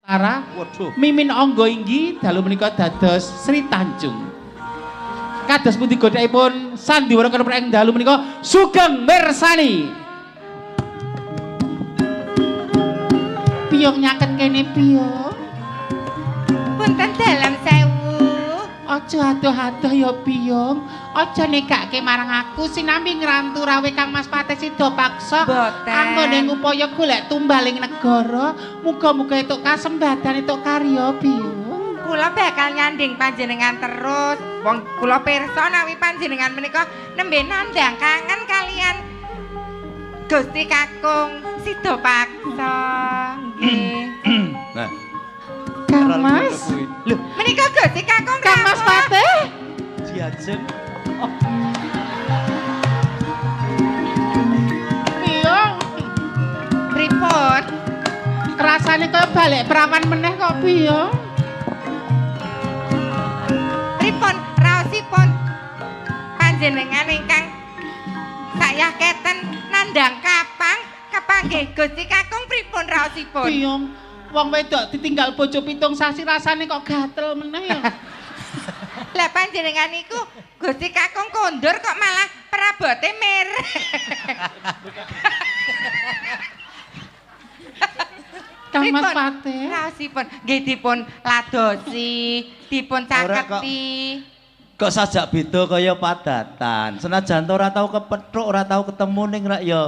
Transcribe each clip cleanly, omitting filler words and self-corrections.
Ara Waduh. Mimin Angga inggih dalu menika dados Sri Tanjung. Kados pundi godhakipun sandiwara kala ing dalu menika Sugeng Mirsani. Piyong nyaket kene piyong. Punten dalam sewu. Aja adoh-adoh ya piyong. Aja negake marang aku sinambi ngrantu rawe Kang Mas Patih Sida paksa. Boten. Anggone ngupaya golek tumbaling negara. Muga-muga entuk kasembadan entuk karya piyong. Kula bakal nyanding panjenengan terus. Wong kula pirsa nawi panjenengan menika nembe nandhang kangen kalian Gusti Kakung Sida paksa. Nggih. Nah, Kang Mas. lho, Menika Gusti Kakung Kang Mas Patih. Diajeng. Piyong. Pripun? Rasane kaya balik perawan meneh kok piyong. Pripun raosipun panjenengan ingkang saya keten nandhang kapang kepanggih Gusti Kakung pripun raosipun? Piyong. Wong wedok ditinggal bojo 7 sasi rasane kok gatel meneh ya. Lah panjenengan iku Gusti Kakung kondur kok malah perabote mir. Kang Mas Pripun? Patih. Raosipun nggih dipun ladosi, dipun caketi. Kok sajak beda kaya padatan. Senajan to ora tau kepethuk, ora tau ketemu ning rak ya.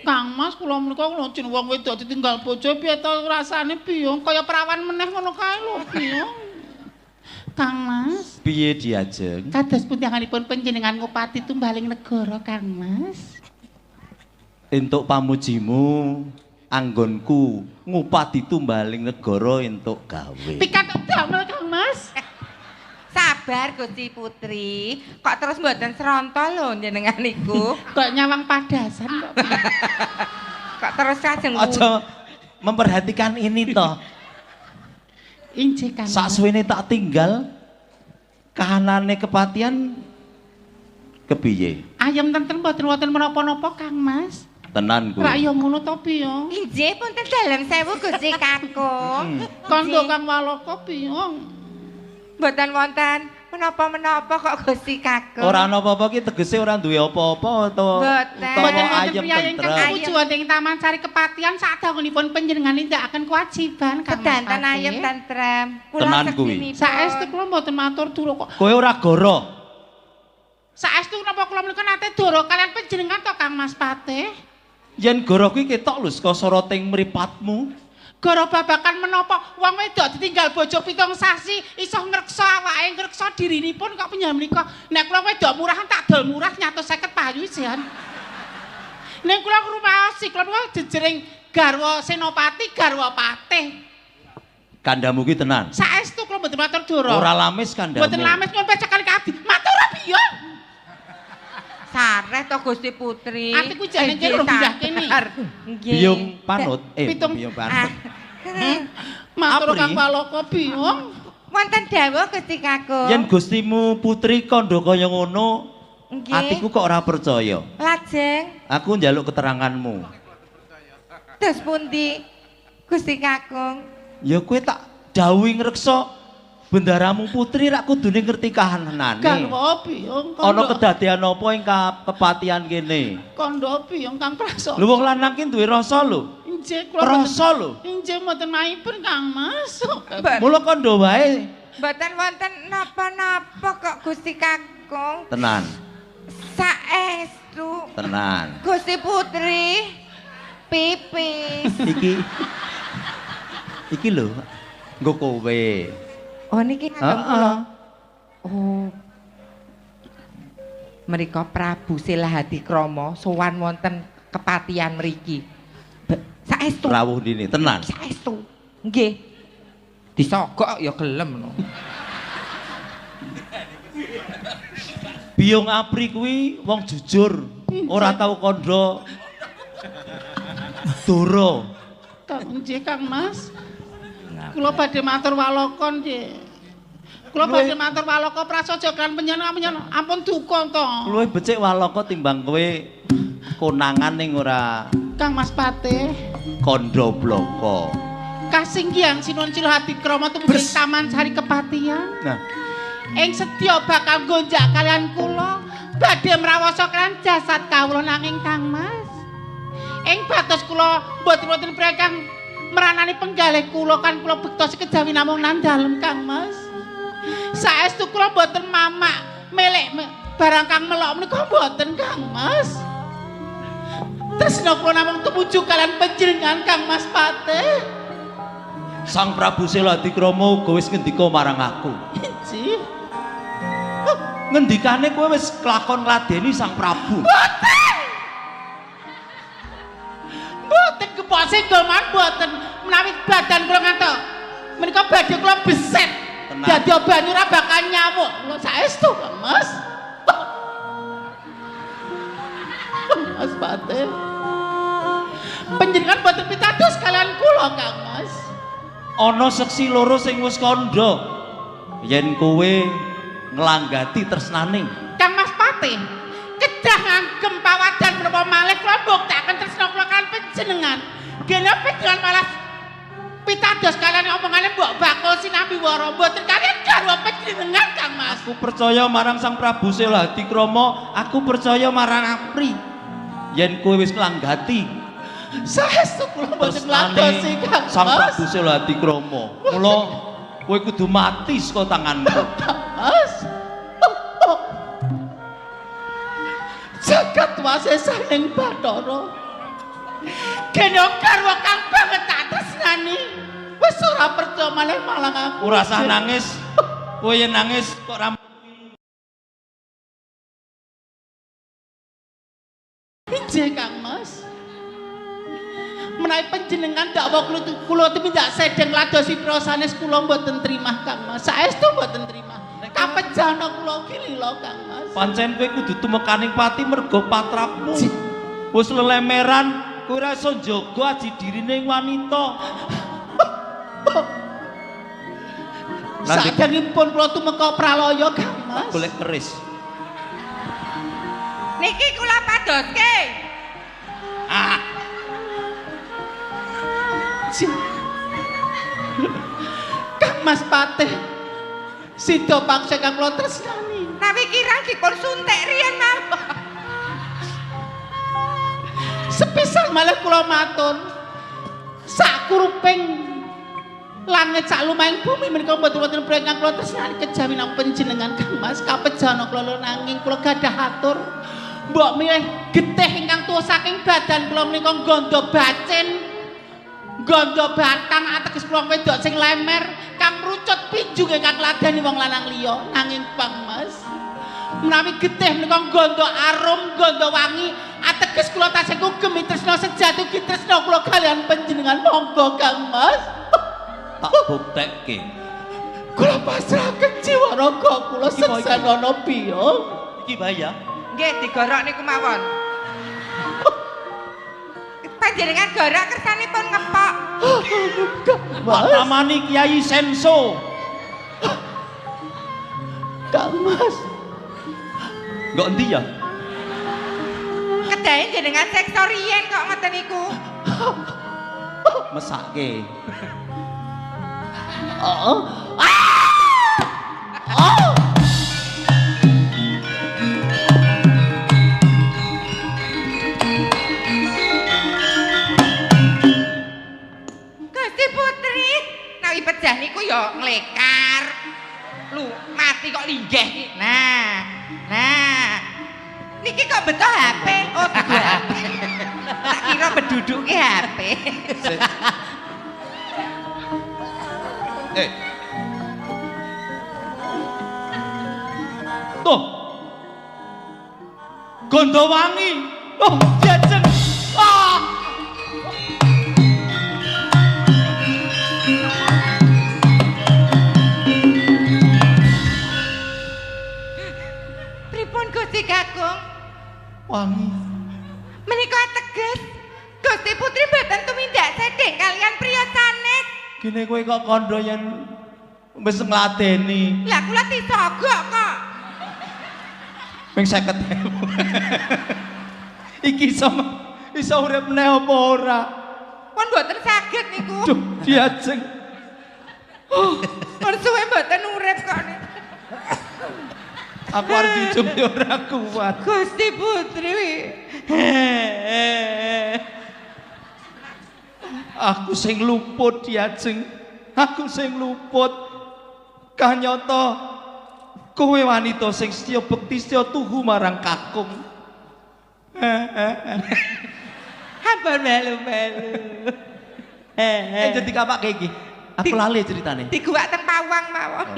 Kang Mas kula menika kula jen wong wedok ditinggal bojo piye to rasane piyong kaya perawan meneh ngono kae lho piyong. Kang Mas, Piye Diajeng? kados punjanganipun panjenengan ngupati tumbaling negara Kang Mas. Entuk pamujimu anggonku ngupati tumbaling negara entuk gawe. Pikantuk damel Kang Mas. Sabar Gusti Putri, kok terus mboten seronto lho jenengan niku. Kok nyawang padasan kok. Kok terus kajeng Aja memperhatikan ini toh. Injih Kang Mas. Saksuwene tak tinggal kahanane kepatian kepiye? Ayam tenten mboten wonten menapa-napa Kang Mas. Tenan kuwi. Rak ya ngono to piyong. Injih punten dalem sewu Gusti Kakung. Kondo Injih. Kang Walaka piyong. Mboten wonten menapa-menapa kok Gusti Kakung. Ora ana apa-apa ki tegese ora duwe apa-apa to. Mboten. Utawa Mboten wonten ayem priyayi ingkang tentrem. puji wonten ing Taman Sari Kepatian sadangunipun panjenengan nindakaken kewajiban Kang Mas Kedanten Patih. ayem tentrem. Tenan kuwi. seksinipun. Saestu kula mboten matur dura kok. Kowe ora goro. Saestu napa kula menika nate dara kalian panjenengan to Kang Mas Patih? Yen goro kuwi ketok lho saka soroting mripatmu. Gara babakan menapa wong wedok ditinggal bojo 7 sasi iso ngreksa awake ngreksa dirinipun kok panjenengan menika nek kula wedok murahan tak dol murah nyato 50 payu isian. Nek kula ngrumaosi kula menika jejering garwa senopati garwa patih. Kandamu kuwi tenan. Saestu kula mboten matur dara. Ora lamis kandamu. Mboten lamis nyuwun pecakali kabeh. Matur piyong. Sareh to Gusti Putri. Ati ku jane jero pindah kene. Nggih. Biyung panut. Pitung- Biyung Ah, panut. Matur Apri? Kang Walaka piyong. wonten dawuh Gusti Kakung. Yen gustimu putri kandha kaya ngono, Nggih. atiku kok ora percaya. Lajeng Aku njaluk keteranganmu. dos pundi Gusti Kakung? Ya kowe tak dawuhi ngreksa bendaramu putri rak kudune ngerti kahanane. Garwa piyong. Ana kedadean apa ing kepatihan kene? Kandha piyong Kang Praso. Lho wong lanang ki duwe rasa lho. Injih kula mboten- Rasa lho. Injih mboten maipun Kang Mas. Mula kandha wae. Mboten wonten napa-napa kok Gusti Kakung. Tenan, Saestu tenan. Gusti Putri pipis. Iki lho nggo kowe. Oh niki kagem kula. Heeh. Oh. Mrika Prabu Silahati Krama sowan wonten kepatihan mriki. Saestu. Rawuh dini, tenan. Saestu. Nggih. Disogok ya gelem no. Biyung Apri kuwi wong jujur, ora tau kandha dara. Kang injih Kang Mas. Kula badhe matur walakon nggih. Kula badhe matur walaka prasaja kan panjenengan ampun duka to. Luwih becik walaka timbang kowe konangan ning ora Kang Mas Patih. kandha blaka. Kasinggiang Sinuwun Cilahati Krama tumungkul Taman Sari Kepatihan. Nah, Ing sedya bakal gonjak kalian kula badhe mrawasa kalian jasad kawula nanging Kang Mas. Ing batos kula mboten wonten prekang meranani penggalih kula kan kula bektos kejawi namung nang dalem Kang Mas. Saestu kula mboten mamak melek barang kang melok menika mboten Kang Mas. Tresna kula namung tumuju kalian panjenengan Kang Mas Patih. Sang Prabu Seladikrama uga wis ngendika marang aku. Ji. Ngendikane kowe wis kelakon ngladeni Sang Prabu. Mboten. Mboten kepok singgoman mboten menawi badan kula ngantuk. Menika badhe kula beset. Dadi banyu ora bakal nyamuk. Kula saestu, Kang Mas. Mas Patih. Panjenengan mboten pitados kalian kula, Kang Mas. Ana seksi loro sing wis kandha yen kowe nglanggati tresnane. Kang Mas Patih, kedah nganggem pawadan menapa malih kula mbuktaken tresna kula kan panjenengan. Gene panjenengan malah pitados kalian omongane mbok bakul sinambi wara mboten kalian garwa panjenengan Kang Mas. Aku percaya marang Sang Prabu Seladikrama, aku percaya marang Apri. Yen kowe wis nglanggati Saestu kula mboten ngladosi Kang Sang Mas. Prabu Seladikrama. Mula kowe kudu mati saka tanganku. Mas. Jagat wasesaning Bathara. Kene garwa kang banget tak tresnani. Wis ora percaya maneh malang aku. Ora usah nangis. Kowe yen nangis kok ra Injih Kang Mas. Menawi panjenengan dakwa kula tumindak sedeng ladosi prasanes kula mboten trimah Kang Mas. Saestu mboten trimah. Kapejana kula ki lila Kang Mas. pancen kowe kudu tumekaning pati mergo patrapmu. Wis lelemeran, kowe ora iso njaga aji dirine wanita. Sakjengipun kula tumeka pralaya Kang Mas. Golek keris. Niki kula padoske. Ah, Kang Mas Patih. Sida paksa kang kula tresnani. Nawi kirang dipun suntik riyen mawon. Sepisan malah kula matur. Sakuruping langit sak lumahing bumi menika mboten wonten prekang kula tresnani kejawi nang panjenengan Kang Mas. Kapejana kula nanging kula gadah atur. Mbok milih getih ingkang tuwa saking badan kula menika gondo bacin. Gondo batang ateges wong wedok sing lemer kang rucut pinjung kang ladani wong lanang liya nanging Kang Mas menawi getih menika gondo arum gondo wangi ateges kula tasih kugemi tresna sejati ki tresna kula kalian panjenengan monggo Kang Mas tak buktekke. kula pasrahaken jiwa raga kula seksana piye Iki bahaya. Nggih digorok niku mawon. Panjenengan gorok kersanipun ngepok. Pak Tamani Kiai Senso. Kang Mas Enggak endi ya? Kedahe jenengan seksa riyen kok ngoten niku. Mesake. oh oh Gusti Putri, nawi pejah niku ya nglekar. Lu mati kok linggih iki. Nah. Niki kok beto HP? Oh, dudu HP. Tak kira beduduke HP. Tuh. Gondowangi. Oh, jajeng. Ah. Pripun Gusti Kakung? Wangi. Menika ateges Gusti Putri mboten tumindak sedheng kalian priya sanes. Gini kowe kok kandha yen wis ngladeni. Lah kula disogok kok. Ping 50.000. Iki iso urip meneh apa ora? pun mboten saged niku. Duh, Diajeng. Pun suwe mboten urip kok niku. Aku arep dijum yo ora kuat. Gusti Putri. Aku sing luput Diajeng. Aku sing luput. Kanyata kowe wanita sing setya bekti setya tuhu marang kakung. Hampir melu-melu. Jadi kapake iki. Aku lali ceritane. Diguwak teng pawang mawon.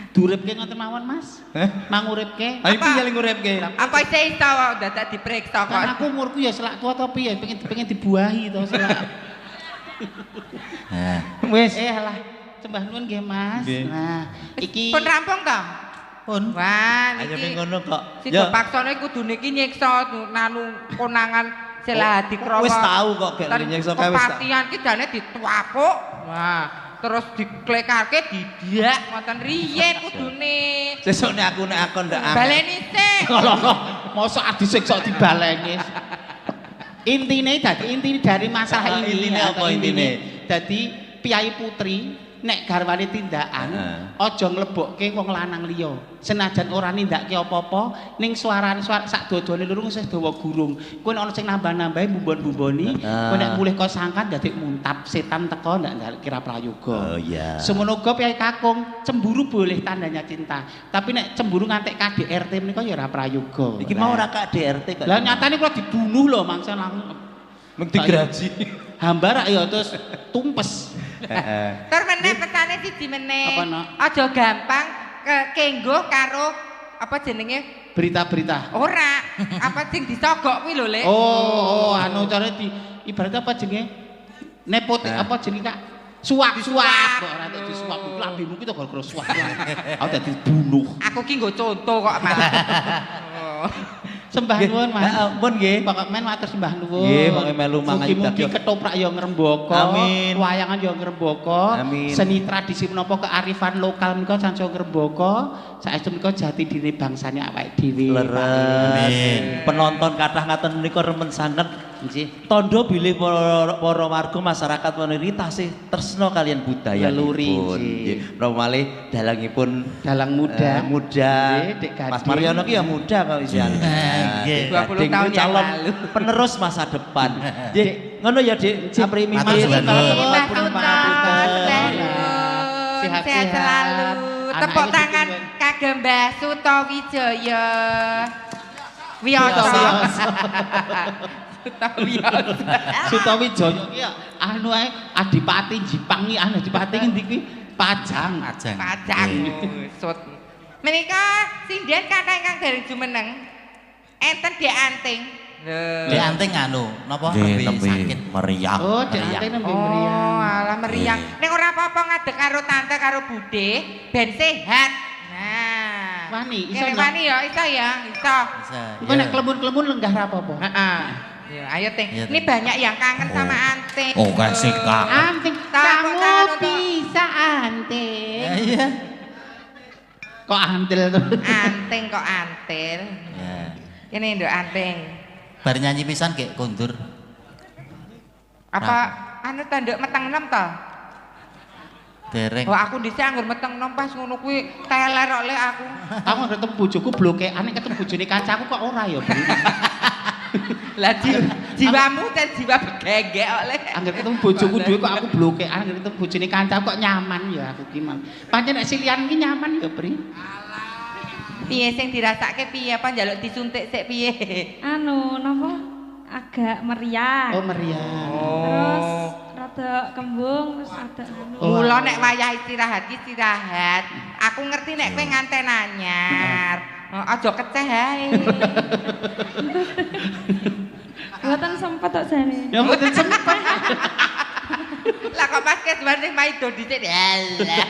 Duripke ngoten mawon, Mas. Manguripke. Ayo piye ling uripke? Apa isih iso dadak diperiksa kok. Kan aku umurku ya selak tua tapi ya pengen dibuahi to selak. Wis. Alah, sembah nuwun nggih, Mas. Nah, iki Pun rampung to? Pun. Wah, Ayo niki. ngono kok. Sida paksane kudune iki nyiksa nanu konangan Sela Hadikrawa. Wis tahu kok gek nyiksa kae wis. Kepatian ki jane dituapuk. Wah, terus diklekarke didiak ngoten riyen kudune. Sesuk nek aku nek akon ndak Baleni sik. mosok disiksa dibaleni. Intine dari masalah ini intine apa intine? Dadi Piyai Putri nek garwane tindakan aja nglebokke wong lanang liya. Senajan ora nindakke apa-apa ning suarane sak dodone lurung isih dawa gurung. Kowe nek ana sing nambah-nambahi bumbon-bumboni, kowe nek mulih kok sangkat dadi muntap setan teko ndak kira prayoga. Oh iya. Semono uga Piyai Kakung, cemburu boleh tandanya cinta. Tapi nek cemburu ngantek KDRT menika ya ora prayoga. Iki mau ora KDRT kok. Lah nyatane kula dibunuh lho mangsa langsung. Mung digraji. Hambar ya terus tumpes. Tur meneh pesane siji meneh. Apa, Nok? Aja gampang kenggo karo apa jenenge? Berita-berita. Ora, apa sing disogok kuwi lho, Lek. Oh, anu cara ibarat apa jenenge? Nepotik apa jenenge Kak? Suap-suap. Kok ora dadi suap. Lambimu ki to gara-gara suap. Aku dadi bunuh. Aku ki nggo conto kok malah. Sembah nuwun Mas. Ampun nggih. Pokok men matur sembah nuwun. Nggih, pokoke melu mangan Mugi-mugi dadi- ketoprak ya ngrembaka. Amin. Wayangan ya ngrembaka. Amin. Seni tradisi menapa kearifan lokal menika sanca ngrembaka. Saestu menika jati diri bangsane awake dhewe. Leres. Penonton kathah ngaten menika remen sanget. Nggih. Tondo bilih para warga masyarakat wanita tasih tresna kalian budaya. Leluri, nggih. Nggih. Menapa malih dalangipun Dalang muda. muda. Nggih, Dik Gading. Mas Mariono ki ya muda kok isian. Nggih. 20 tahun yang calon lalu. penerus masa depan. Nggih, ngono ya Dik. Apri mimpi. Matur suwun. Mbah Pun Suto, pangapunten. sehat selalu. Tepuk tangan kagem Mbah Suto Wijaya. Wiyoso. Suto Wiyoso. Sutawijaya ki ya anu ae Adipati Jipang iki anu Adipati ngendi kuwi? Pajang. Pajang. Sut. Menika sinden kathah ingkang dereng jumeneng. Enten Dek Anting. Di anting anu, napa Nggih, lebih nembe sakit. meriang. Oh, Dek Anting nembe meriang. Oh, alah meriang. Nek ora apa-apa ngadeg karo tante karo bude, ben sehat. Nah. Wani, iso Kene nggak? wani ya, iso ya, iso. Bisa. Engko nek klembun-klembun lenggah ra apa-apa. Heeh. Ya, ayo Ting. Iya, Ini Ting. banyak yang kangen sama Anting. Oh, kasih Kak. Anting, Tahu, kamu tahu, tahu. bisa anting. Iya. Kok antil tuh? Anting kok antil. Ya. Ini nduk Anting. Bar nyanyi pisan kayak kondur. Apa anu tanduk meteng enom to? Dereng. Oh, aku dhisik anggur meteng enom pas ngono kuwi teler kok Lek aku. Aku nggak ketemu bojoku blokean, nek ketemu bojone kancaku kok ora ya, Bro. Lah jiwamu dan jiwa begegek kok Lek. Angger ketemu bojoku dhewe kok aku blokean, angger ketemu bojone kancaku kok nyaman ya aku ki man. Pancen nek silian ki nyaman ya, Bri. Piye sing dirasake piye apa njaluk disuntik sik piye? Anu napa agak meriah. Oh, meriah. Terus rada kembung terus rada anu. Oh, Mula nek wayah istirahat ki istirahat. Aku ngerti nek kowe nganten anyar. Oh, aja keceh ae. Mboten sempet tok jane. Ya mboten sempet. Lah kok pas kesuwen sing maido dhisik alah.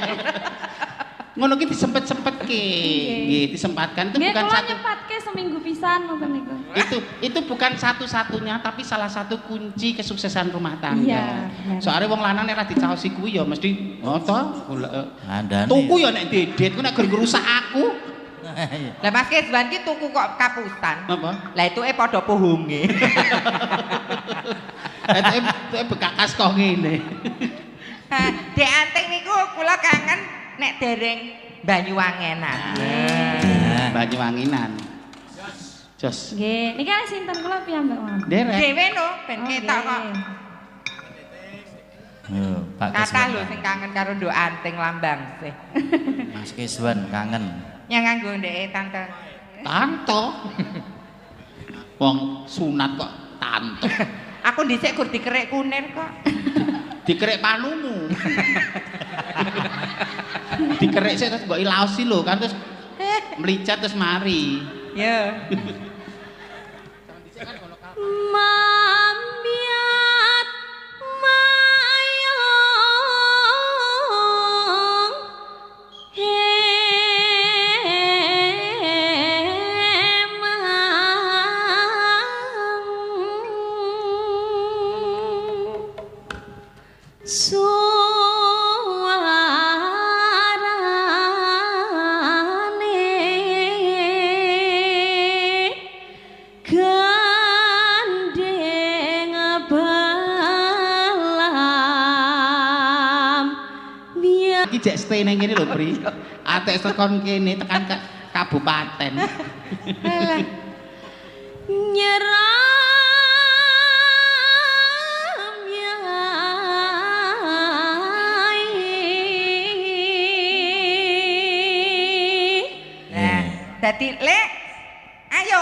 Ngono ki disempet-sempetke. Nggih, disempatkan itu Nggih bukan kula satu nyempatke seminggu pisan ngoten niku. itu bukan satu-satunya tapi salah satu kunci kesuksesan rumah tangga. Iya, bener. Soalnya wong lanang nek ra dicaosi kuwi ya mesti oh to Andane. tuku ya nek dedet ku nek gur ngrusak aku. Lah Mas Keswan ki tuku kok kapusan. Napa? Lah itu padha pohonge. Itu bekakas kok ngene. Dek Anting niku kula kangen nek dereng Banyuwangenan. Banyuwanginan. Jos. Nggih, niki ana sinten kula piyambak mawon. Derek. Dhewe no ben ketok kok. Yo, Pak Kata Keswan. lho sing kangen karo Nduk Anting lambang sih. Mas Keswan kangen. Yang nganggo ndeke tante. Tanto. Wong sunat kok tanto. Aku dhisik gur dikerek kunir kok. Dikerek panumu. Dikerek sik terus mbok ilaosi lho kan terus melicat terus mari. Ya. Mambiat mayong hemang gandeng balam biar Iki jek stay ning kene lho, Pri. Atek tekan kene tekan ke kabupaten. nyeram yai. Nah, dadi Lek ayo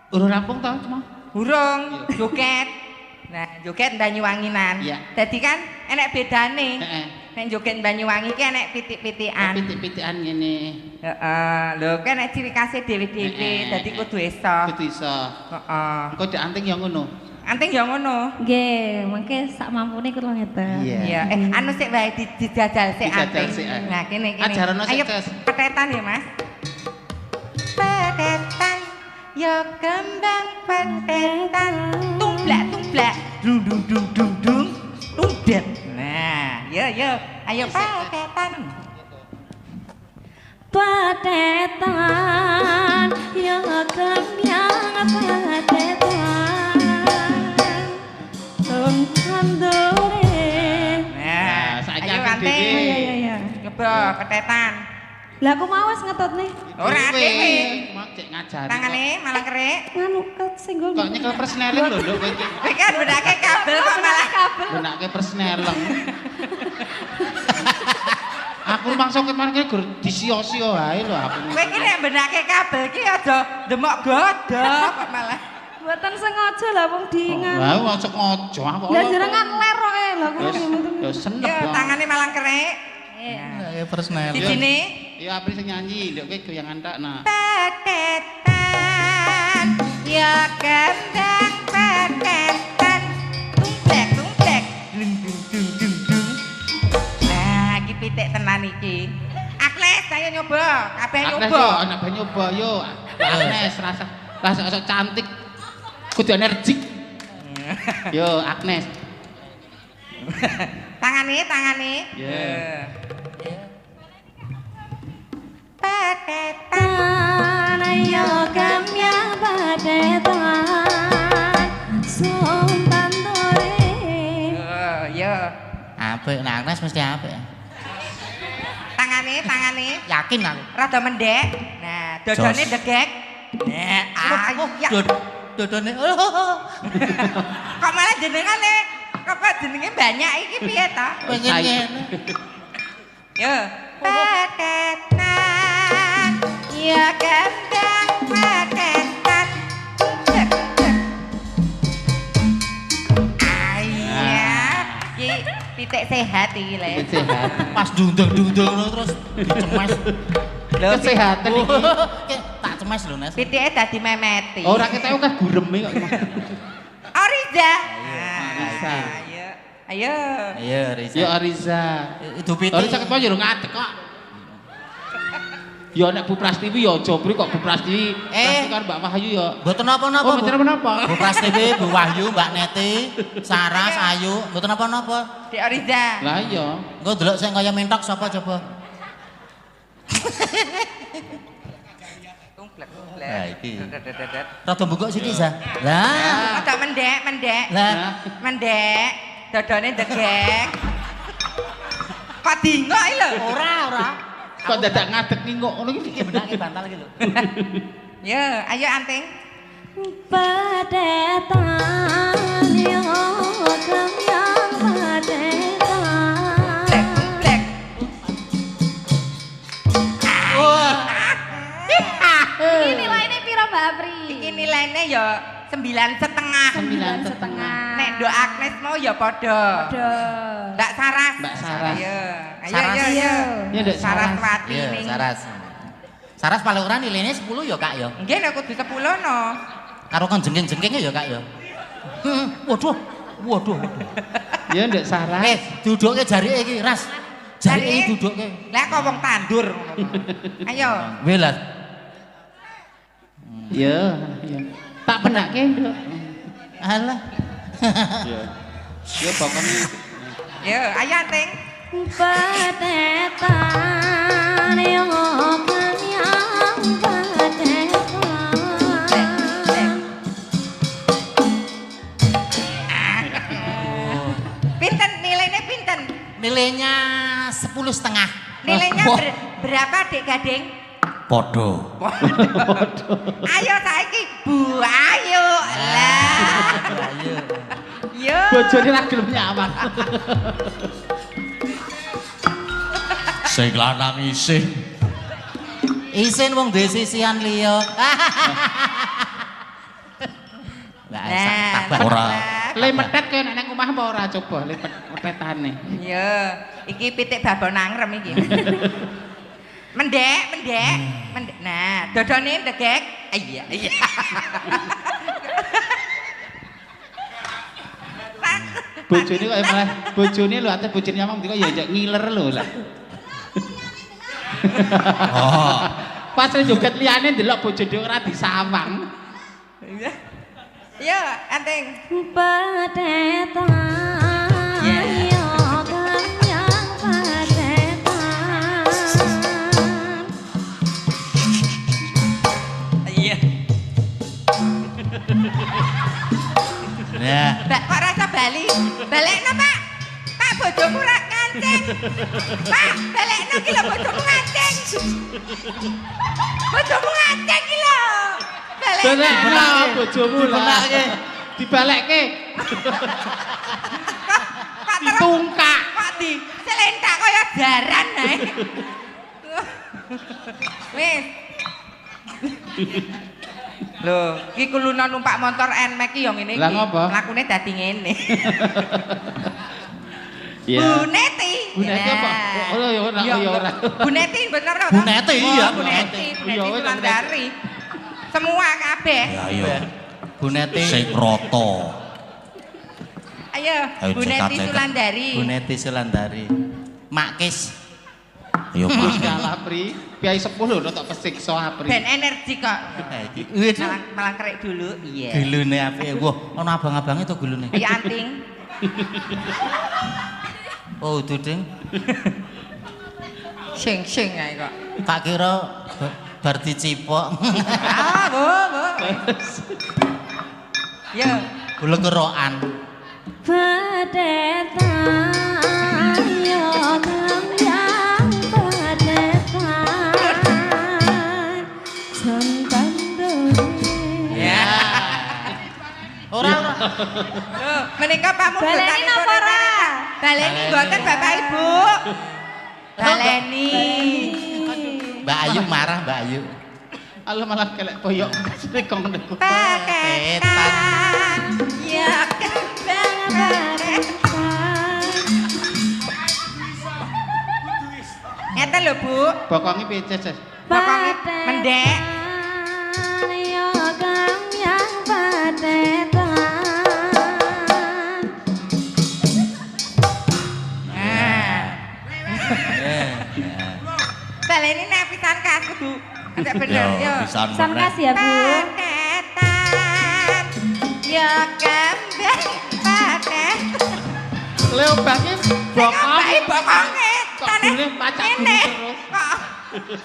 Urung rampung ta, cuma? burung joget. Nah, joget Banyuwanginan. Iya. Dadi kan enek bedane. Heeh. Nek joget Banyuwangi ki enek pitik-pitikan. Pitik-pitikan ngene. Heeh, lho kan nek ciri khase dhewe-dhewe, dadi kudu iso. Kudu iso. Heeh. Engko Dek Anting ya ngono. Anting ya ngono. Nggih, mengke sak mampune kula ngeten. Iya, anu sik wae dijajal sik Dijajal Anting. sik, Nah, kene. Ajarono sik, Ayo Ces. petetan ya, Mas. Petetan ya kembang petetan tumblak dung dung dung dung dung tumdet. Nah, yo ayo petetan. Patetan ya kemyang patetan tondore. Nah, saiki ayo aku Anting. dhewe. Iya. Nyoba petetan. Lah aku mawas ngetotne. Ora dhewe. Cuma cek ngajari. Tangane malah kerek. Nganu kesenggol. Kok nyekel persneling lho, Nduk, kowe iki. Kowe kan bedake kabel kok malah kabel. Gunake persneleng. Aku mangsa kemarin kene gur disio-sio wae lho aku. kowe iki nek bedake kabel ki aja demok godhog kok malah. Mboten sengaja lah wong diingat. Wah, ojo ngojo aku. Lah jenengan ler kok lho kula Wis, mboten. ya senep Yo kok. tangane malah kerek. Ya personel. Sijine Ya Apri sing nyanyi, Nduk kowe goyangan tak nah. petetan ya kembang petetan tumblek dung dung dung dung dung. Nah, iki pitik tenan iki. Agnes, ayo nyoba, kabeh Agnes nyoba. yo, anak bae nyoba yo. Agnes rasa cantik. Kudu energik. Yo Agnes. Tangane. Yeah. Petetan Ayo kamya patetan sompan tore. Yo. Apik, nah Agnes mesti apik. Tangane. Yakin aku. Rada mendek. Nah, dodone Jos. degek. Nah, ya. Dodone. Kok malah jenengane kok jenenge banyak iki piye ta? Pengen ngene. Yo. Petetan ya kembang petetan. Ayah, iki pitik sehat iki le. Sehat. Pas dundung-dundung ngono terus dicemes. Kesehatan iki. Tak cemes lho, Nes. Pitike dadi memeti. Ora ketek kok gureme kok. Oriza. Ariza. Ayo. Iya, Riza. Yo Ariza. Itu pitik. Ariza kepo yo ngadeg kok. Yo nek Bu Prastiwi yo aja Bri kok Bu Prastiwi. Prastiwi karo Mbak Wahyu yo. Mboten napa-napa. Oh, mboten napa-napa. Bu Prastiwi, Bu Wahyu, Mbak Neti, Saras, Ayu, mboten napa-napa. Di Oriza. Lah iya. Engko delok sing kaya mentok sapa coba? Lah iki. Rada mbungkuk sithik sa. Lah. Ada mendek. Lah. Mendek. Dodone degek. Kok dingok iki lho? Ora. Kok dadak ngadeg ningok ngono iki. Iki benake bantal iki lho. Ya, ayo Anting. Padetan yo kemyang padetan. Blek. Iki nilainya piro Mbak Apri? Iki nilainya ya 9,5. 9,5. Nek Nduk Agnes mau ya padha. Mbak Saras. Mbak Saras. Ayo. Saras. Ayo. Ya Nduk Saras. Saraswati Iya, ning. Saras paling ora nilainya 10 ya Kak ya. Nggih nek kudu 10 no. Karo kan jengking-jengkingnya ya Kak ya. Waduh. Ya Nduk Saras. Duduke jarike iki, Ras. Jarike Jarike? duduke. Lah kok wong tandur. Ayo. Welas. Ya. Tak penake, Nduk. Alah. Ya. Ya pokoknya Yo, ayo Anting. Padetan yo kemyang padetan. Pinten nilainya pinten? Nilainya 10,5. Nilainya berapa Dek Gading? Podo. Ayo saiki Bu Ayu. Lah. Ayo. Yo. bojone ra gelem nyawang. Sing lanang isin. Isin wong duwe sisihan liya. Lah tak Ora. Le metet kaya nek nang omah apa ora coba le metetane. Yo, iki pitik babon nangrem iki. Mendek. Nah, dodone degek. Iya. Bojone kok malah bojone lho ate bojone nyamang kok ya ngiler lho lah. Oh. Pas joget liyane ndelok bojone ora disawang. Yo, Anting. Padetan yo kemyang padetan. Iya. Ya. Mbak kok rasa bali? Balekno, Pak. Pak bojomu ra ngancing. Pak, balekno ki lho bojomu ngancing. Bojomu ngancing ki lho. Balekno bojomu lah. Dibalekke. Pak Ditungkak. Kok di selentak kaya jaran ae. Wis. Lho, iki kuluna numpak motor Nmax ki ya ngene iki. Lah ngopo? Mlakune dadi ngene. Iya. Bu Neti. Bu Neti apa? Oh ya ora, ya ora. Bu Neti bener to? Bu Neti, iya, Bu Bu Neti. Bu Iya, Neti wis, Sulandari. Semua kabeh. Ya ayo. Bu Neti. Sing roto. Ayo, Ayo, Bu Neti cekat. Sulandari. Bu Neti Sulandari. Makis. Ayo Pak. Kalah Pri, piye 10 lho tok pesiksa Apri. Ben energi kok. Malah kerek dulu. Iya. Gulune apike. Wah, ana abang-abange to gulune. Ayo Anting. Oh, udu ding. Sing ae kok. Tak kira bar dicipok. Ah, Bu. Yo. Gulung kerokan. Padetan yo kemyang padetan. Santan done. Ya. Ora. Loh, menika pamu Baleni napa ora? Baleni mboten Bapak Ibu. Baleni. Mbak Ayu marah, Mbak Ayu. Allah malah kelek boyok sekong niku. Paketan. Ya kembang paketan. Ngeten lho, Bu. Bokonge piye, Ces? Bokonge mendek. Yo kemyang padetan. Baleni nek pisan kas kudu nek bener yo. pisan Pisan kas ya, Bu. Paketan. Ya kembang paketan. Leo bange bokonge Bokonge. Kok gune pacak gune terus. Kok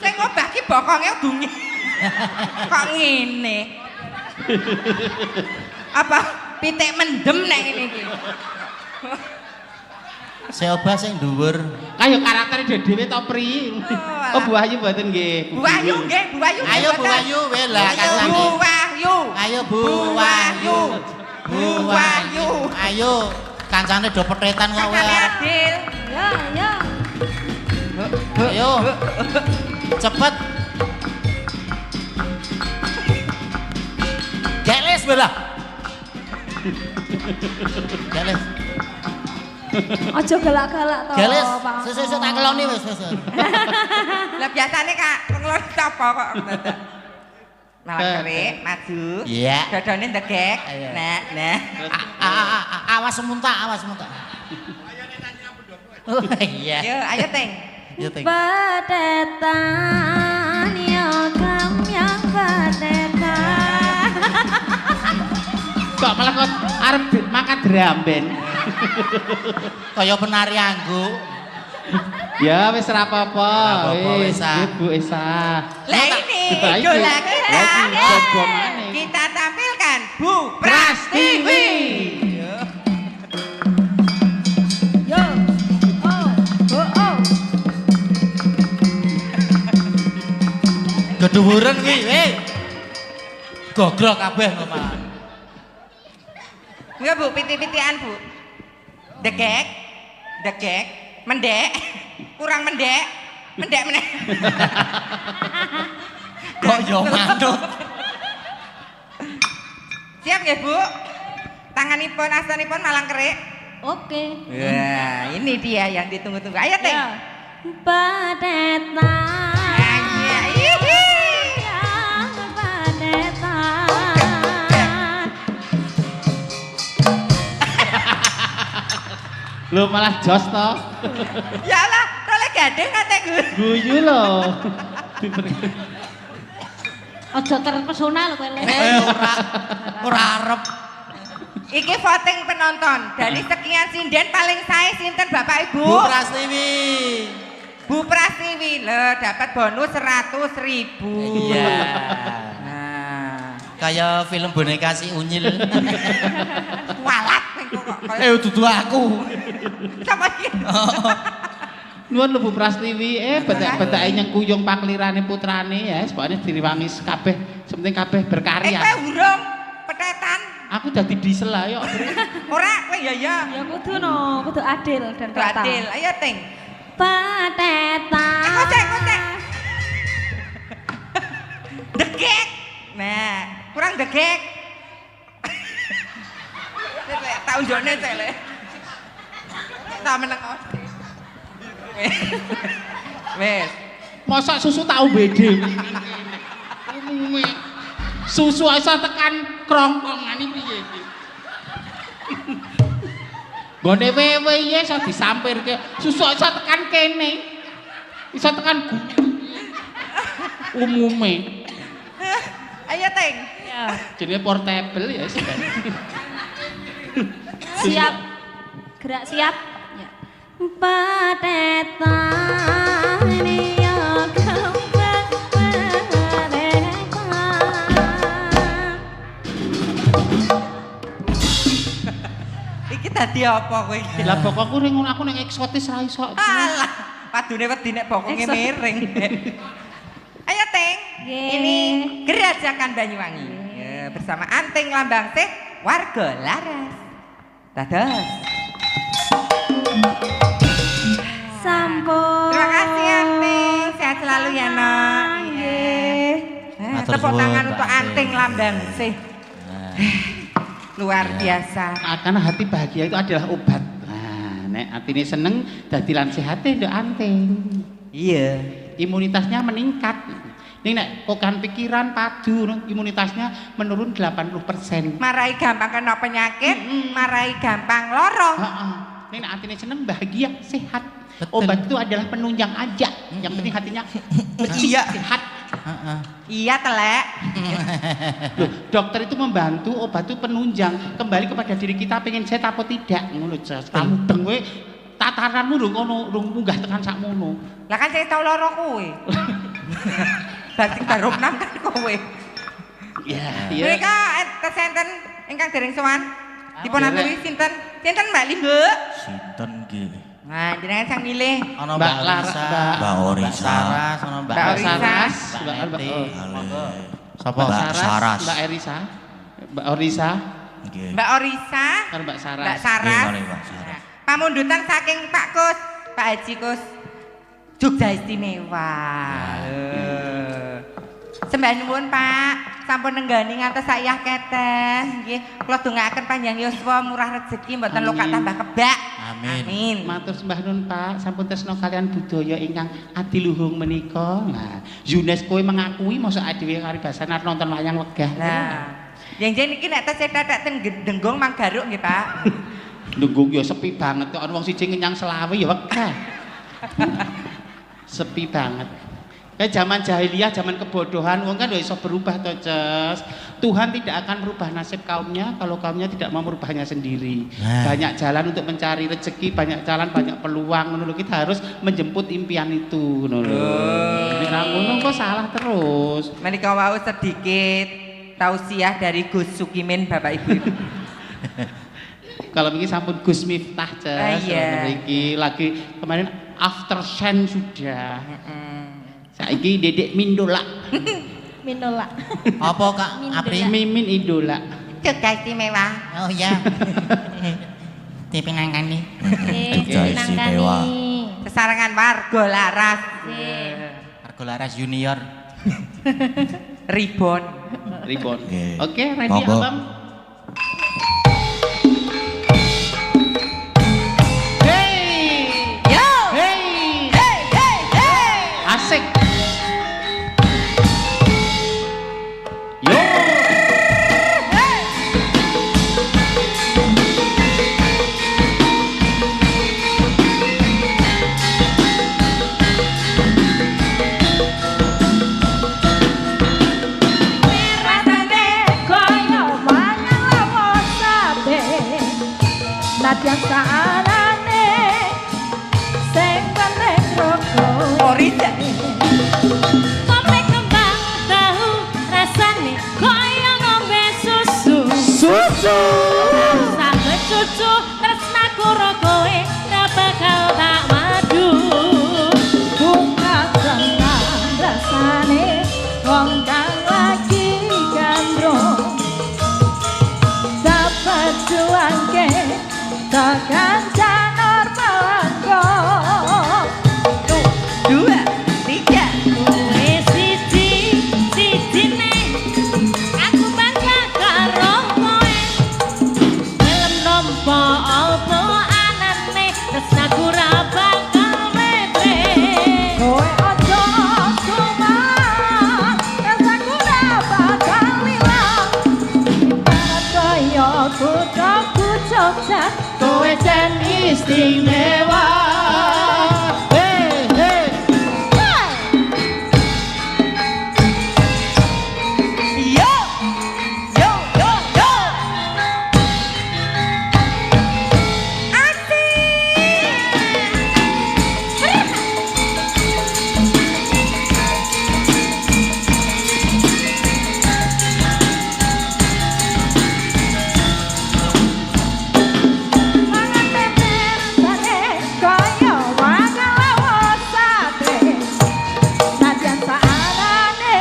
sing ngobah ki bokonge dungi. Kok ngene? Apa pitik mendem nek ngene iki? Seoba sing dhuwur. Kayak karaktere dhewe to pri. Oh Bu Ayu mboten nggih. Bu Ayu nggih, Bu Ayu. Ayo Bu Wahyu weh lah kancane. Bu Wahyu. Ayo Bu Wahyu. Bu Wahyu. Ayo kancane do petretan kok Kancane wae. Adil. Ya, ya. Ayo. Cepet. Geles belah. Geles. Aja galak-galak to. Geles. Pak. Sesuk tak keloni wis wis. Lah biasane Kak ngelon sapa kok dadak. Malah kerik, maju. Iya. Dodone ndegek. Iya. Nah. Awas semuntak, awas semuntak. Oh iya. Yo, ayo Teng. Yo Ting. Badetan ya yang badetan. Kok malah kok arep makan dramben. Kaya penari anggo. Ya wis ora apa-apa. Wis, Bu Esa. Lah ini Ayo, idola lagi kita. gomane. Kita tampilkan Bu Pras TV. Yo. Oh. Oh, oh. Kedhuwuren kuwi, weh. Gogrok kabeh kok malah. Enggak Bu, piti-pitian Bu. Degek, mendek, kurang mendek meneh. Kok yo manut. Siap nggih Bu? Tanganipun, asanipun malang kerik. Oke. Wah, ini dia yang ditunggu-tunggu. Ayo Teng. Ya. Badetan. Iya, ihi. Yang badetan. Lho malah jos to. Ya lah, tole gading kate Gus. Guyu lho. Aja terpesona lho kowe. Ora arep. Iki voting penonton. Dari sekian sinden paling sae sinten Bapak Ibu? Bu Prastiwi. Bu Prasiwi lho dapat bonus 100.000. Iya. Nah, Kayak film boneka si Unyil. walat kok kaya Dudu aku. sapa iki? Nuwun lho Bu Prastiwi, betek-beteke nyengkuyung paklirane putrane ya, sepokane diriwangi kabeh, sepenting kabeh berkarya. Kowe urung petetan. Aku dadi diesel ayo. Ora kowe ya ya. Ya kudu no, kudu adil dan rata. Adil, ayo Ting. Badetan. Kocek. Degek. Nah, kurang degek. Tak unjone cele. Tak meneng. Wes. Mosok susu tak ombede. Umume. Susu iso tekan krongkongan iki piye iki? Gone wewe iki iso disampirke. Susu iso tekan kene. Iso tekan umume. Ayo Teng. Ya. Jenenge portable ya wis. Siap. Gerak siap. Ya. Badetan ya kembang badetan. Iki dadi apa kowe iki? Lah pokokku ning ngono aku ning eksotis ra iso. Alah, padune wedi nek bokonge miring. Ayo Teng. Nggih. Ini Gerajakan Banyuwangi. Ya, bersama Anting Lambang Teh warga Laras. Dados. Sampun. Terima kasih Anting, sehat selalu ya Nak. Nggih. Matur Tepuk suwun, tangan Mbak untuk Anting Lambang Teh. Luar biasa. Karena hati bahagia itu adalah obat. Nah, nek atine seneng dadi lan sehate nduk anting. Iya. Imunitasnya meningkat. Ning nek kokan pikiran padu imunitasnya menurun 80%. Marai gampang kena penyakit, marai gampang loro. Heeh. Ning nek atine seneng bahagia, sehat. Betul. Obat itu adalah penunjang aja. Yang penting hatinya Iya. sehat. Heeh. Iya telek. Loh, dokter itu membantu, obat itu penunjang kembali kepada diri kita pengen sehat apa tidak. Ngono jas. Kamu deng kowe tataranmu lho ngono, rung munggah tekan sakmono. Lah kan saya tau loro kuwi. bar sing baru 6 kan kowe. Ya, Mereka tesenten ingkang dereng sowan dipun aturi sinten? Sinten Mbak Limbe? Sinten nggih? Nah, jenengan sang milih. Ana Mbak Mbak Lara, Lisa, Mbak Orisa, Saras, ana Mbak Mbak Orisa. Saras, Mbak Eti. Monggo. Sapa? Mbak Mbak Saras. Saras. Mbak Erisa, Mbak Orisa, Nggih. Mbak Orisa, karo Mbak Saras. Mbak Saras. Nggih, mari, Mbak Saras. Pamundutan saking Pak Kus, Pak Haji Kus. Jogja Istimewa. Sembah nuwun Pak, sampun nenggani ngantos sayah keten. Nggih, kula dongaaken panjang yuswa, murah rezeki, mboten lokak tambah kebak. Amin. Amin. Matur sembah nuwun Pak, sampun tresna kalian budaya ingkang adiluhung menika. Nah, UNESCO mengakui mosok dhewe karibasan arep nonton wayang wegah. Nah, yen iki nek tes cetak ten Denggong Manggaruk nggih Pak. Nunggu ya sepi banget kok ana wong siji ngenyang selawe ya wegah. Sepi banget. Kayak zaman jahiliyah, zaman kebodohan, wong kan udah iso berubah toh, Ces. Tuhan tidak akan merubah nasib kaumnya kalau kaumnya tidak mau merubahnya sendiri. Banyak jalan untuk mencari rezeki, banyak jalan, banyak peluang. Ngono lho, kita harus menjemput impian itu, ngono lho. Nek ngono kok salah terus. Menika wau sedikit tausiah dari Gus Sukimin Bapak Ibu. Kalau begini sampun Gus Miftah, Ces. Iya. Iki lagi kemarin after Shen sudah. Saiki Dedek Mindola. Minola. Apa Kak Apri? Mimin idola. Jogja Istimewa. Oh iya. Dipinangkani. Jogja Istimewa. Sesarengan warga laras. Argo Laras Junior. Ribon. Ribon. Oke. Oke, ready Monggo. Abang? Hey! Yo! Hey! Hey hey hey! Asik. Yo! Rasane koyo mangan lawo sabe. Nadyan saanane sing penting roko. Orida. Kopi kembang tahu rasane koyo ngombe susu. Susu! Sampe cucu tresnaku ro kowe ora bakal tak madu. Bunga tenang rasane wong kang lagi gandrung. Dapat juangke tekan janur pelanggo. Dua, tiga. Kowe siji nih aku bangga karo kowe. Film nompo apa anane tresnaku ra bakal mete. Kowe aja suman tresnaku ra bakal ilang. Ibarat kaya kuthaku Jogja kowe jan istimewa. Hey, hey! Yo! Yo yo yo! Mangan tempe rasane kaya mangan lawo sate. Nadyan saanane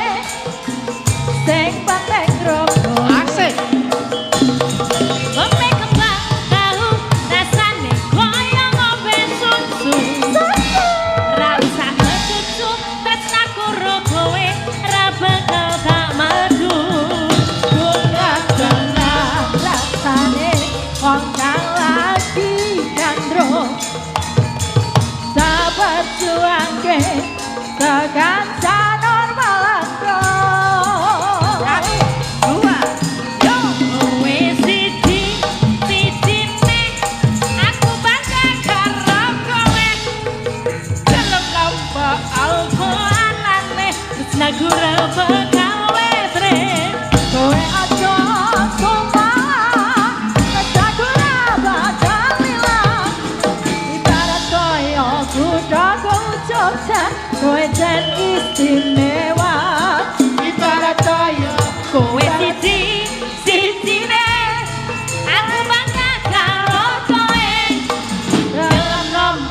sing penting roko. Asik. Ngombe kembang tahu rasane kaya ngombe susu. Ra usah kecucu tresnaku ro kowe ra bakal tak madu. Bunga tenang rasane wong kang lagi gandrung. Sahabat juangke tekan janur melenggo. Dua. Yo! Kowe siji nih aku bangga karo kowe. Dalam lomba alkoanane tresnaku ra bakal wetre. Kowe aja sumpah tresnaku ra bakal ilang. Ibarat koyo kuthaku Jogja kowe jan istimewa.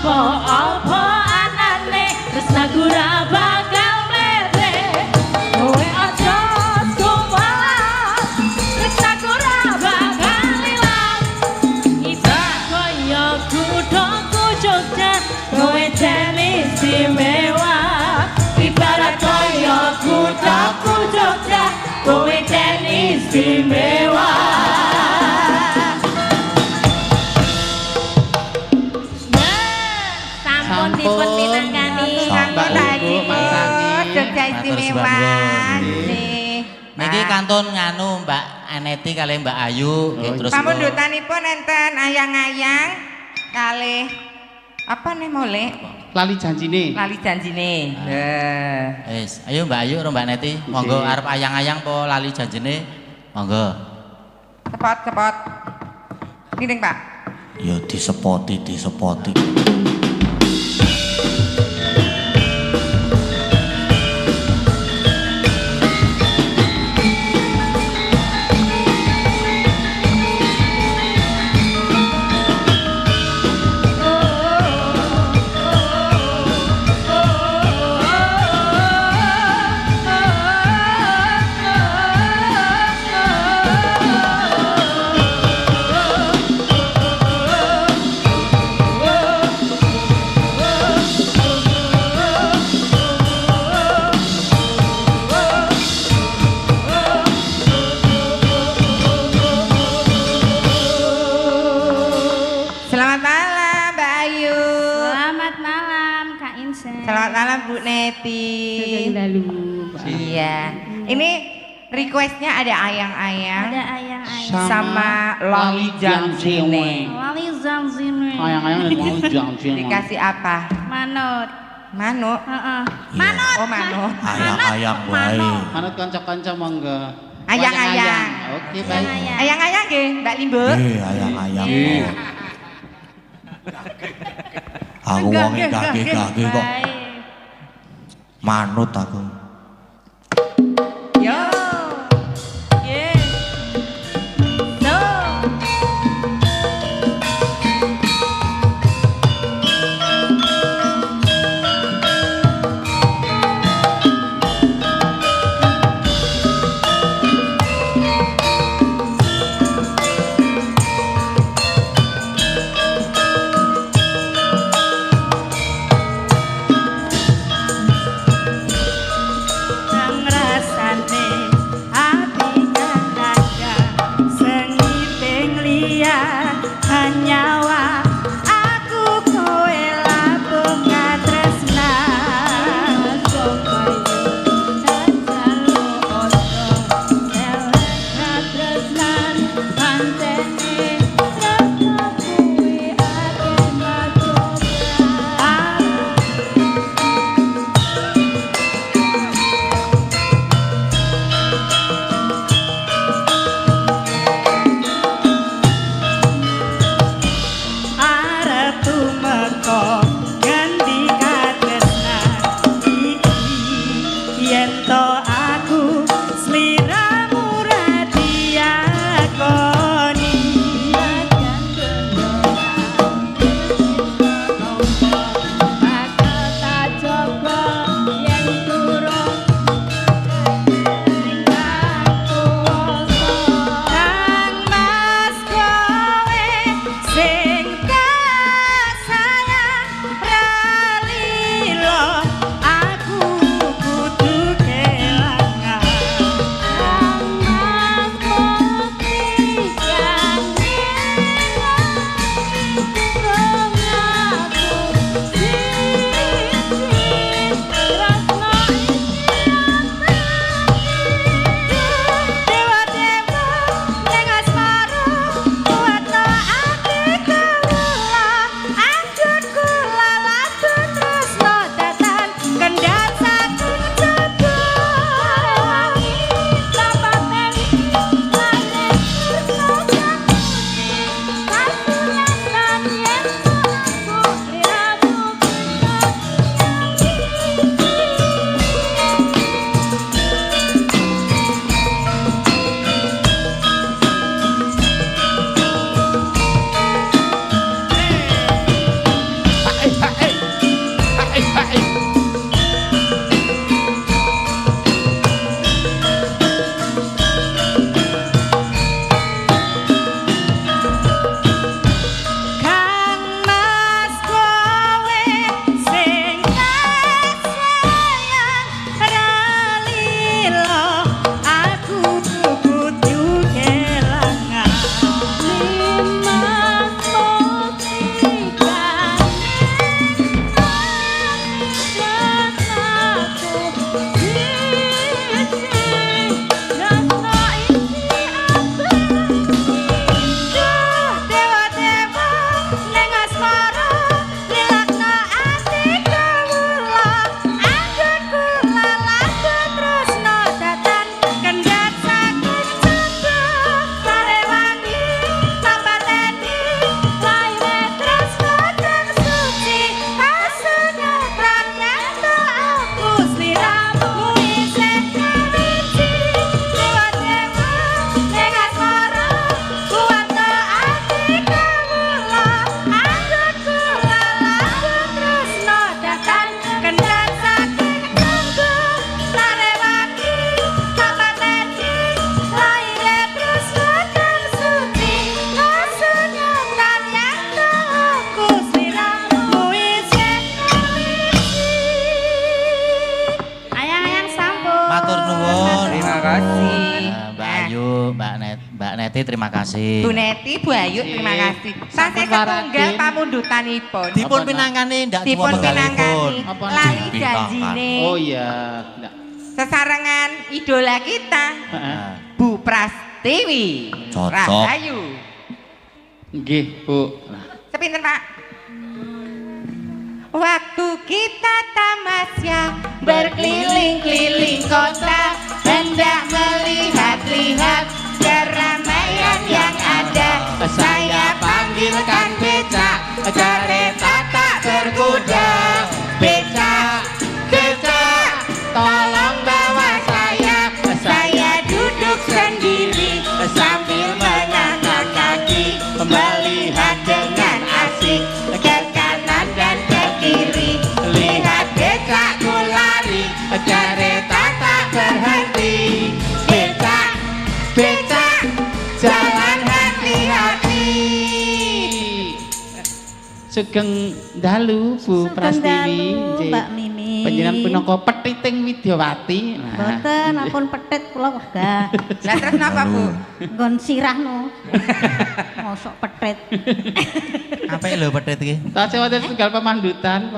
Apa anane tresnaku ra bakal mlete kowe aja kuwalat tresnaku ra bakal ilang ibarat kaya kuthaku Jogja kowe jan istimewa ibarat kaya kuthaku Jogja kowe jan istimewa. Sampun dipun pinanggani Sampun, Ibu, mangsani. Jogja istimewa. Matur suwun, Nggih. Niki kantun nganu Mbak Aneti kali Mbak Ayu nggih terus Pamundutanipun enten ayang-ayang kalih apa nih mole? Lali janjine. Lali janjine. wis ayo Mbak Ayu karo Mbak Neti monggo arep ayang-ayang po lali janjine monggo Cepot. Ninding Pak. ya disepoti Selamat malam Mbak Ayu. Selamat malam Kak Insen. Selamat malam Bu Neti. Sugeng dalu. Iya. Ini requestnya ada ayang-ayang Ada ayang-ayang. sama Lali Janjine. Lali Zanzine. Ayang-ayang dan mau janjine. Dikasih apa? Manut. Manuk. Heeh. Manut. Oh manuk. ayang-ayang wae Manut kanca-kanca monggo. Ayang-ayang. Oke, baik. Ayang-ayang. Ayang-ayang nggih, Mbak Limbo. ayang-ayang aku Enggak, wonge enggak, gage kok baik. manut aku Yo. Yeah. No. Neti terima kasih. Bu Neti, Bu Ayu terima kasih. Sase ketunggal pamundutanipun. Dipun pinangkani ndak Dipun pinangani lali janjine. Oh iya, ndak. Sesarengan idola kita Bu Prastiwi Cocok. Rahayu. Nggih, Bu. Sepinten Pak? Waktu kita tamasya berkeliling-keliling kota, hendak melihat-lihat keramaian yang ada. Saya panggilkan becak, kereta tak berkuda. Becak, becak, tolong bawa saya duduk sendiri sambil mengangkat kaki, melihat dengan asik ke kanan dan ke kiri. Lihat becakku lari, kereta tak berhenti. Becak, becak, jalan hati-hati. Sugeng dalu Bu Prastiwi, Mbak Mimi. Panjenengan punaka petiting Widyawati. Mboten, ampun petet kula wegah. Lah terus napa Bu? Nggon sirahno. Mosok petet. Apik lho pedet iki. Tasih wonten setunggal pamundutan.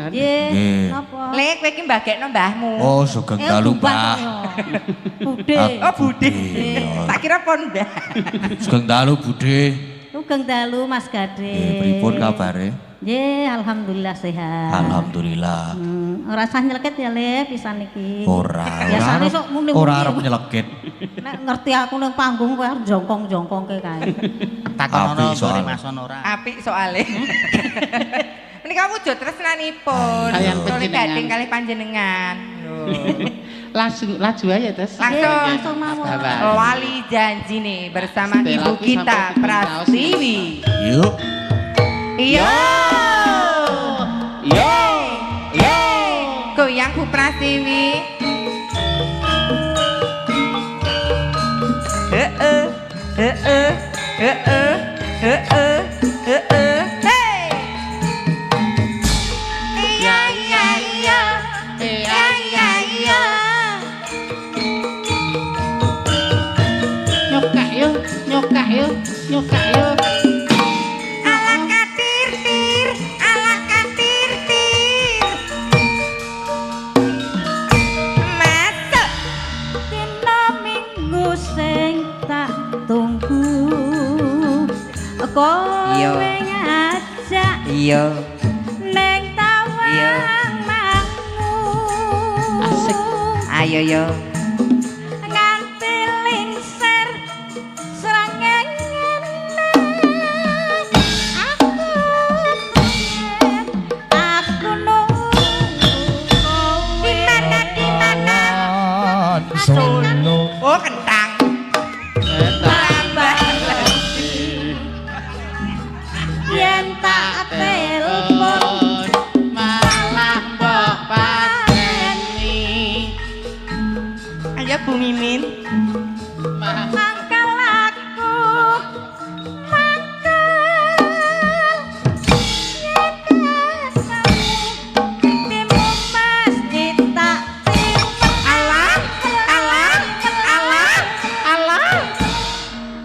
Nggih, napa? Le kowe iki mbagekno mbahmu. Oh, sugeng dalu, Mbak. Bude. Oh Bude. Tak kira ponda. Sugeng dalu, Bude. Sugeng dalu Mas Gade. Pripun kabare? Nggih, alhamdulillah sehat. Alhamdulillah. Ora sah nyeleket ya Le pisan iki. Ora. Biasane sok muni-muni. Ora arep nyelekit. Nek ngerti aku ning panggung kowe arep jongkong-jongkongke kae. Apik Takonono soal. mason ora. Apik soalé. Menika wujud tresnanipun. Kalian Solid panjenengan. badhe kalih panjenengan. Langsung laju aja Tes. Langsung mawon. Wali janjine bersama Stella ibu kuwi kita sampai bikin Prastiwi. Yuk. Yo. Yo. Yo. Goyang Bu Prastiwi. Heeh. Heeh. Heeh. Heeh. Heeh. Hey. Iya iya iya. Iya iya iya. Nyokak yuk, nyokak yuk, nyokak yuk. Ala katir-tir, ala katir-tir. Masuk. Dina minggu sing tak tunggu. Iya. Kowe ngajak Iya. ning Iya. tawang mangu. Asik. Ayo yo. Nganti lingser srengenge. Aku nunggu kowe. Di mana? Solo. Oh, kentang. Tambah Yen tak telepon malah mbok pateni. Ayo Bu Mimin. mangkal aku mangkal timu masjid tak simpen Alah, alah, alah, alah.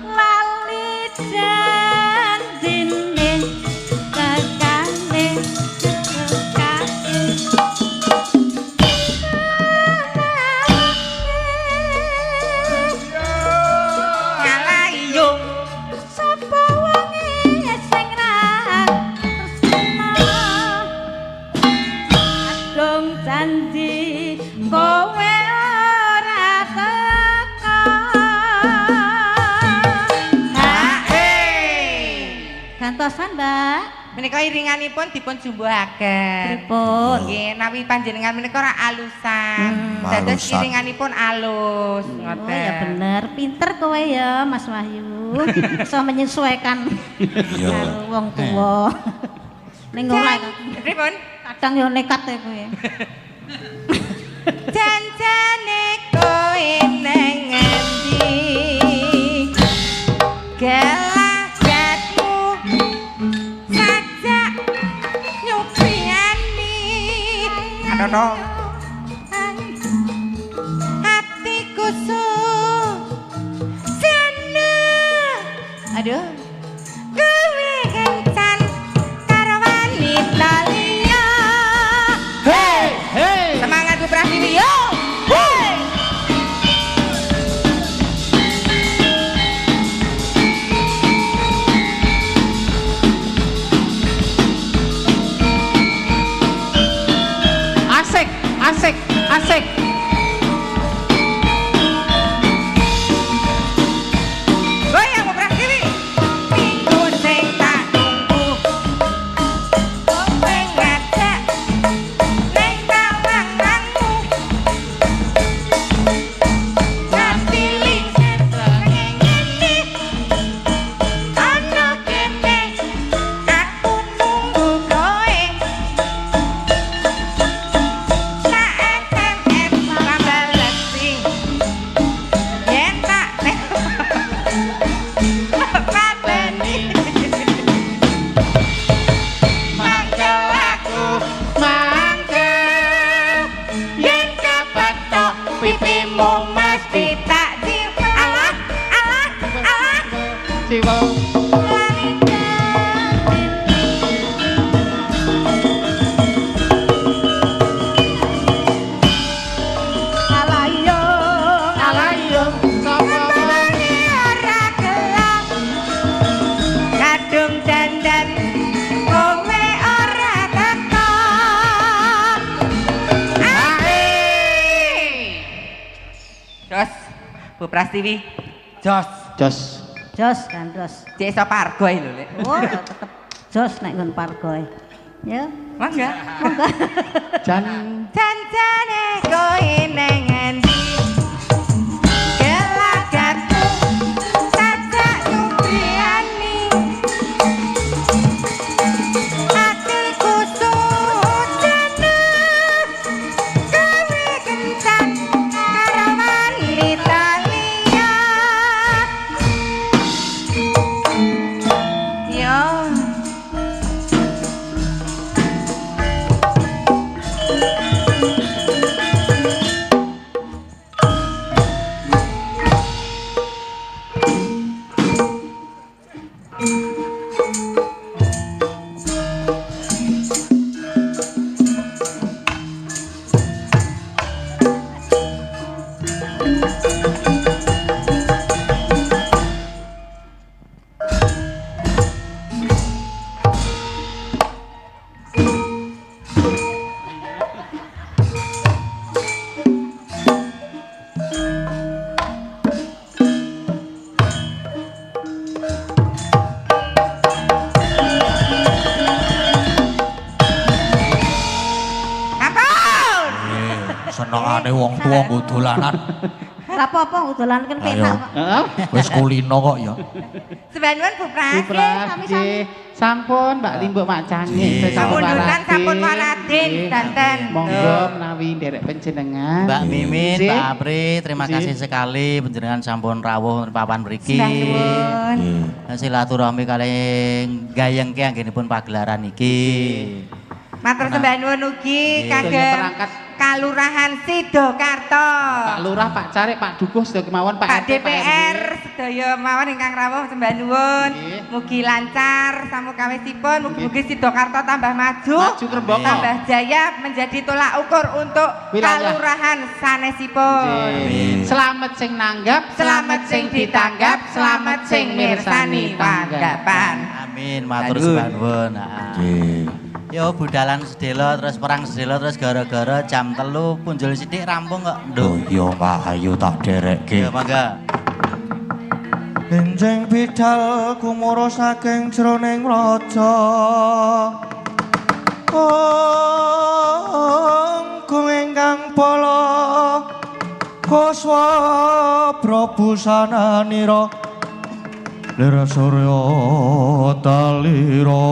lali janjine kakane Alah iyo. sapa wonge sing ra tresna adong janji kowe ora teka gantosan Mbak Menika iringanipun dipun jumbuhaken. pripun Nggih, nawi panjenengan menika ora alusan. Dados Alusan. iringanipun alus. oh Ngoten. ya bener pinter kowe ya Mas Wahyu bisa menyesuaikan Iya. karo wong tuwa ning ora Pripun? kadang yo nekat ya kowe Janjane kowe nang endi? Gelagatmu sajak nyupiani. Adono. Hatiku sana Asik, asik. Goyang Bu Prastiwi. Minggu sing tak tunggu. Wong sing ngajak ning tawanganmu. Nganti lingsen ngene. Ana kene aku nunggu kowe. Tak SMS bales sing. Yen tak pateni. Mangkel aku, mangkel. Yen kepetok pipimu mesti tak cium. Alah, alah, alah. Siwo. Alayung, Alayung sapa Tembane ora gelap. Kadung dandan kowe ora teko. Ae. Jos, Bu Prastiwi. Jos. Jos. jos kan jos. Cek iso pargo lho, Lek. Oh, tetep jos nek nggon pargoe. Ya, Mangga. Jan Janjane kowe nang endi? Gelagatku sajak nubriani. Atiku sujana. Kowe kencan karo wanita liya. Yo. Ampun. Senengane wong tuwa nggo dolanan. ora apa-apa udolan kan penak kok. Heeh. Wis kulino kok ya. Sebanun Bu Pras. Nggih, sampun Mbak Limbuk Macangi. Sapundukan sampun Waladin danten. Monggo menawi nderek panjenengan. Mbak Mimin, Nggih. Mbak Apri, terima Nggih. kasih sekali panjenengan sampun rawuh papan mriki. Sembah nuwun. Silaturahmi kali gayengke anggenipun pagelaran iki. Matur sembah nuwun ugi Nggih. kagem Perangkat Kalurahan Sidokarto. Pak Lurah, Pak Carik, Pak Dukuh sedaya kemawon Pak RT, DPR RW. sedaya mawon ingkang rawuh sembah nuwun. Nggih. Mugi lancar samukawisipun, mugi-mugi Sidokarto tambah maju. Maju Kerembaka. Tambah jaya menjadi tolak ukur untuk Wilayah. kalurahan sanesipun. Nggih. Selamat sing nanggap, Selamat sing ditanggap, selamat sing mirsani tanggapan. Amin, matur Lanjut. sembah nuwun. Yo budalan sedelo terus perang sedelo terus gara-gara jam 3 punjul sithik rampung kok. Lho ya Mbak Ayu tak derekke. Ya mangga. Enjing bidal kumara saking jroning raja. Kung ingkang pala kuswa prabusananira lira surya talira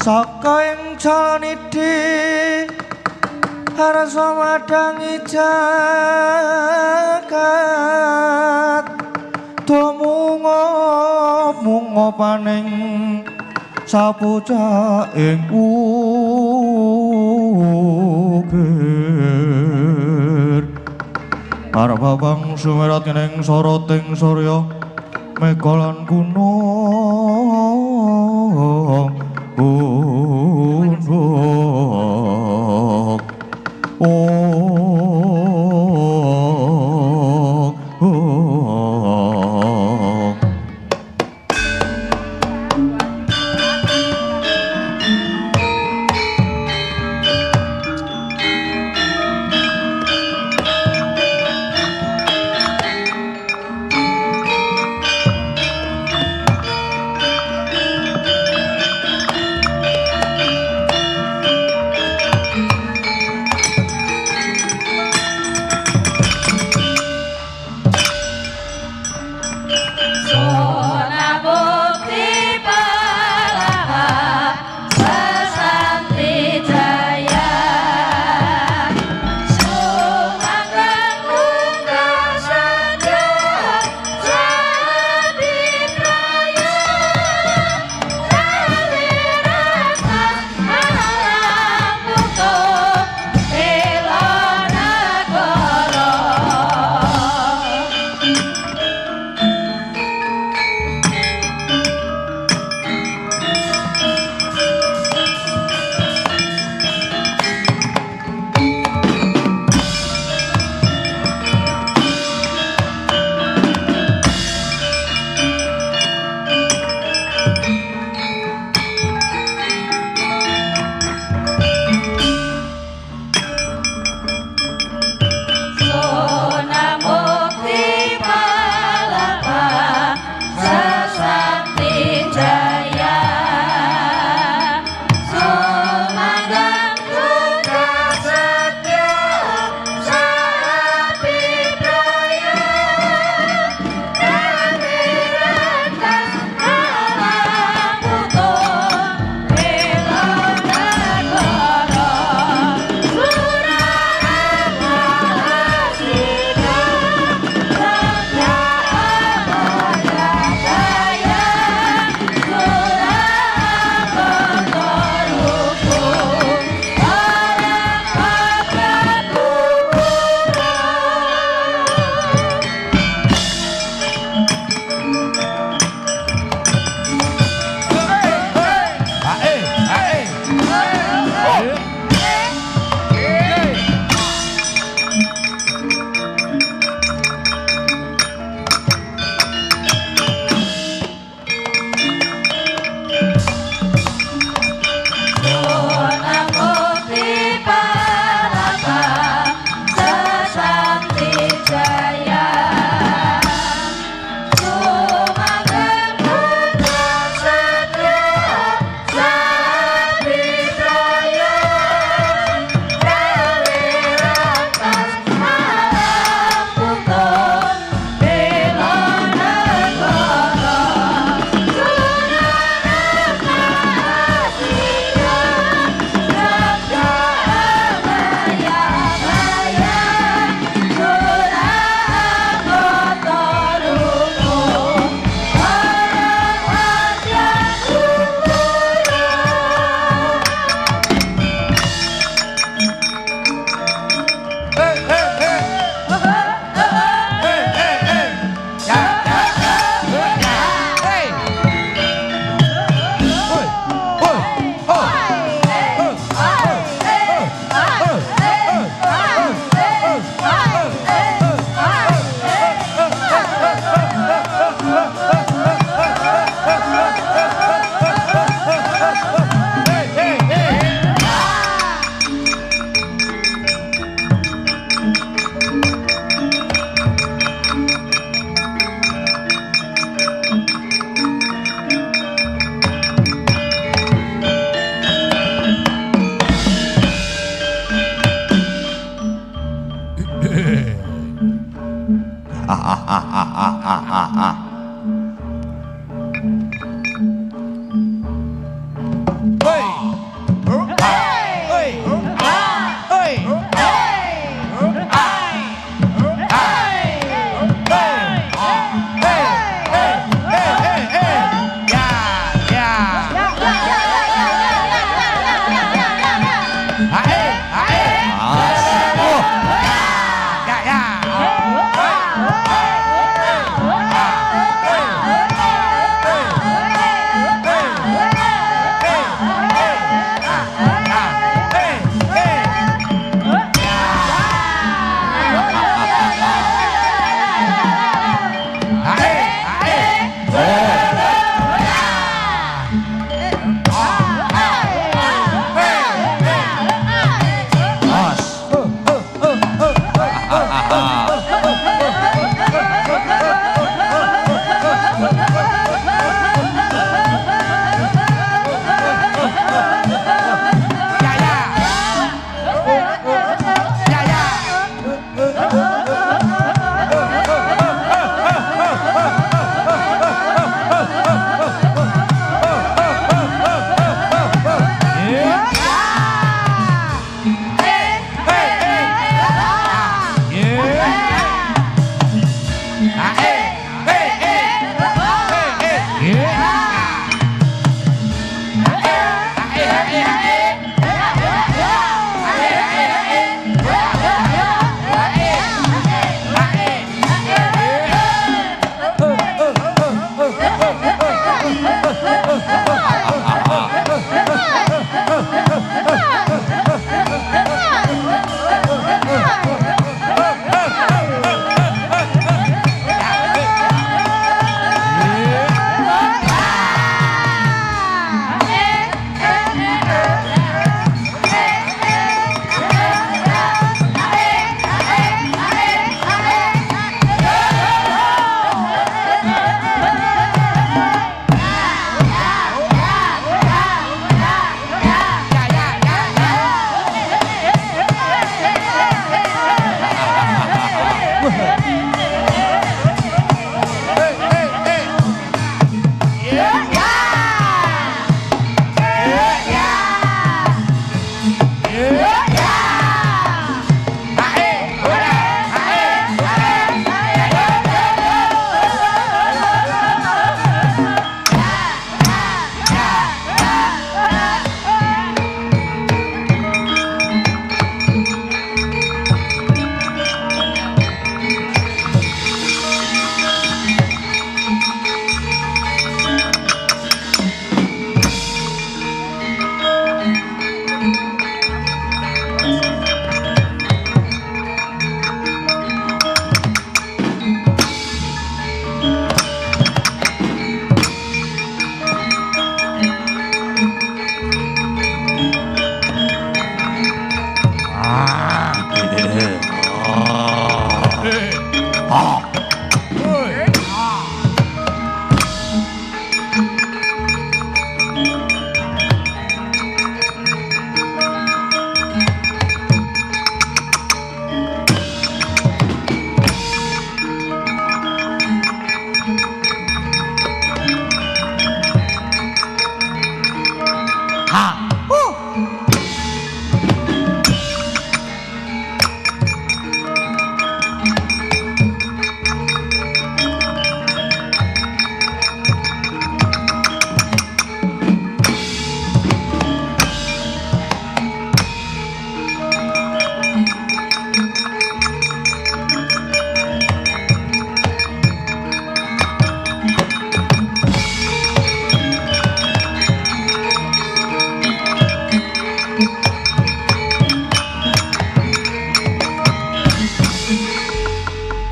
saka ing janiti harsa madangi jagat mungo paning sapucak ing ukir arep babang sumerat ning soroting surya mekolan gunung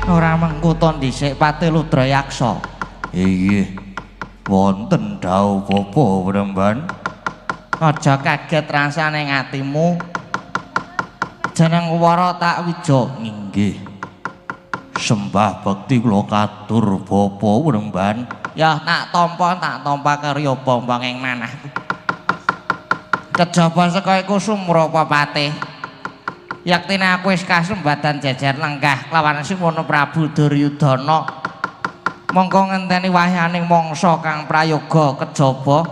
Ora mengkuton dhisik Patiludra-yaksa. Inggih. Wonten dawuh apa Wremban? Aja kaget rasane ing atimu. Jeneng Wara tak wija. Inggih. Sembah bekti kula katur Bapa Wremban. Ya tak tampa karya bombong ing manahku. Kejaba saka iku Sumrapapatih. Yaktine aku wis kasembatan jejer lenggah lawan sing ana Prabu Duryudana. Mongko ngenteni wahyaning mangsa kang prayoga kejaba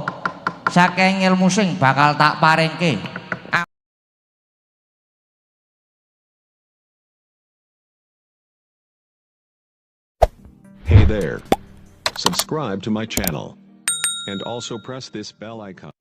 saking ilmu sing bakal tak paringke. Hey there. Subscribe to my channel. And also press this bell icon.